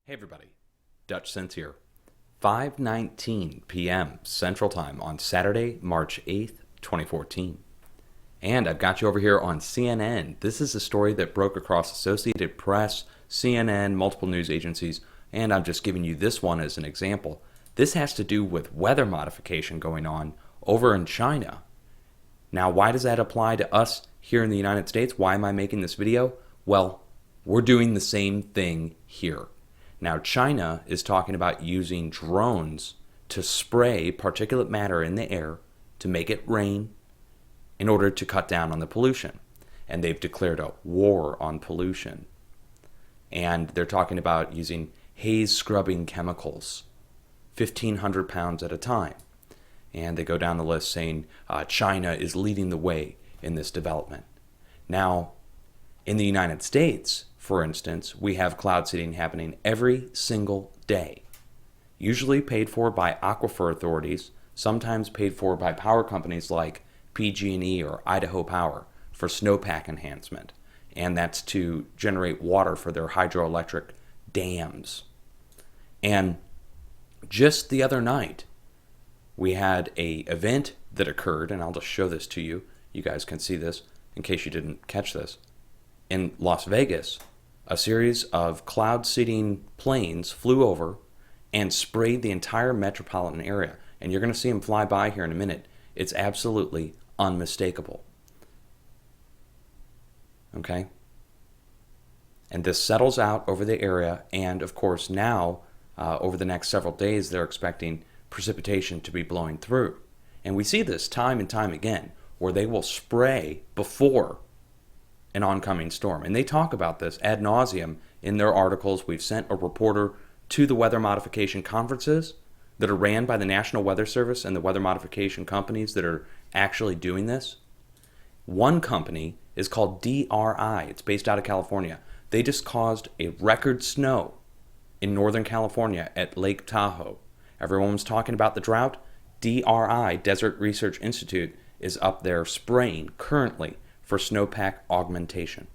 Hey everybody, Dutch Sense here. 5:19 p.m. Central Time on Saturday, March 8th, 2014. And I've got you over here on CNN. This is a story that broke across Associated Press, CNN, multiple news agencies, and I'm just giving you this one as an example. This has to do with weather modification going on over in China. Now, why does that apply to us here in the United States? Why am I making this video? Well, we're doing the same thing here. Now, China is talking about using drones to spray particulate matter in the air to make it rain in order to cut down on the pollution. And they've declared a war on pollution. And they're talking about using haze scrubbing chemicals, 1,500 pounds at a time. And they go down the list saying China is leading the way in this development. Now, in the United States, for instance, we have cloud seeding happening every single day, usually paid for by aquifer authorities, sometimes paid for by power companies like PG&E or Idaho Power for snowpack enhancement, and that's to generate water for their hydroelectric dams. And just the other night, we had an event that occurred, and I'll just show this to you. You guys can see this in case you didn't catch this. In Las Vegas, a series of cloud seeding planes flew over and sprayed the entire metropolitan area. And you're going to see them fly by here in a minute. It's absolutely unmistakable. Okay? And this settles out over the area. And of course, now, over the next several days, they're expecting precipitation to be blowing through. And we see this time and time again, where they will spray before an oncoming storm. And they talk about this ad nauseum in their articles. We've sent a reporter to the weather modification conferences that are ran by the National Weather Service and the weather modification companies that are actually doing this. One company is called DRI. It's based out of California. They just caused a record snow in Northern California at Lake Tahoe. Everyone was talking about the drought. DRI, Desert Research Institute, is up there spraying currently for snowpack augmentation.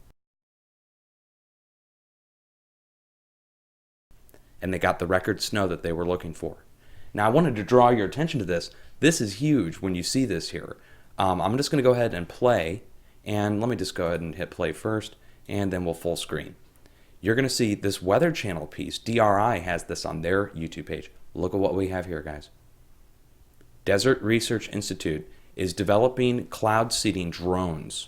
And they got the record snow that they were looking for. Now, I wanted to draw your attention to this. This is huge when you see this here. I'm just going to go ahead and play, and let me just go ahead and hit play first, and then we'll full screen. You're going to see this Weather Channel piece. DRI has this on their YouTube page. Look at what we have here, guys. Desert Research Institute is developing cloud seeding drones,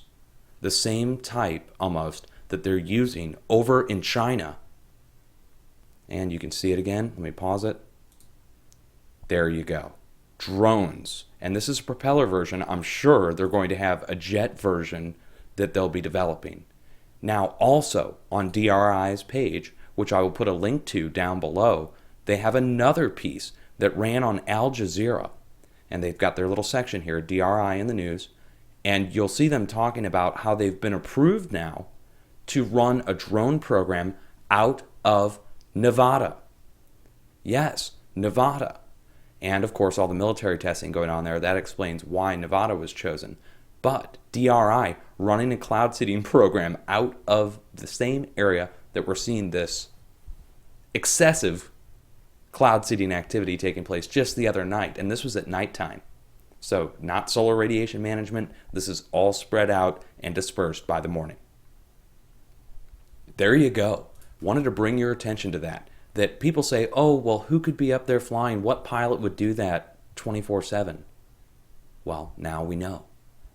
the same type almost that they're using over in China. And you can see it again. Let me pause it. There you go. Drones. And this is a propeller version. I'm sure they're going to have a jet version that they'll be developing. Now, also on DRI's page, which I will put a link to down below, they have another piece that ran on Al Jazeera. And they've got their little section here, DRI in the news. And you'll see them talking about how they've been approved now to run a drone program out of Nevada. Yes, Nevada. And of course, all the military testing going on there, that explains why Nevada was chosen. But DRI running a cloud seeding program out of the same area that we're seeing this excessive cloud seeding activity taking place just the other night. And this was at nighttime. So not solar radiation management. This is all spread out and dispersed by the morning. There you go. Wanted to bring your attention to that. That people say, oh, well, who could be up there flying? What pilot would do that 24/7? Well, now we know.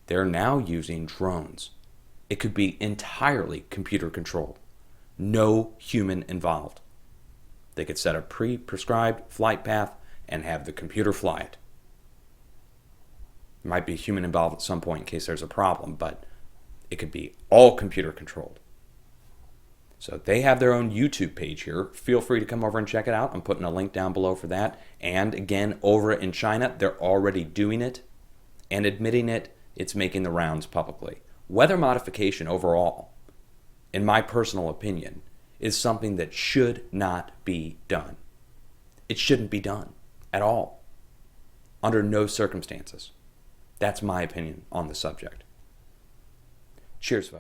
They're now using drones. It could be entirely computer controlled. No human involved. They could set a pre-prescribed flight path and have the computer fly it. There might be a human involved at some point in case there's a problem, but it could be all computer controlled. So they have their own YouTube page here. Feel free to come over and check it out. I'm putting a link down below for that. And again, over in China, they're already doing it and admitting it. It's making the rounds publicly. Weather modification overall, in my personal opinion, is something that should not be done. It shouldn't be done at all, under no circumstances. That's my opinion on the subject. Cheers, folks.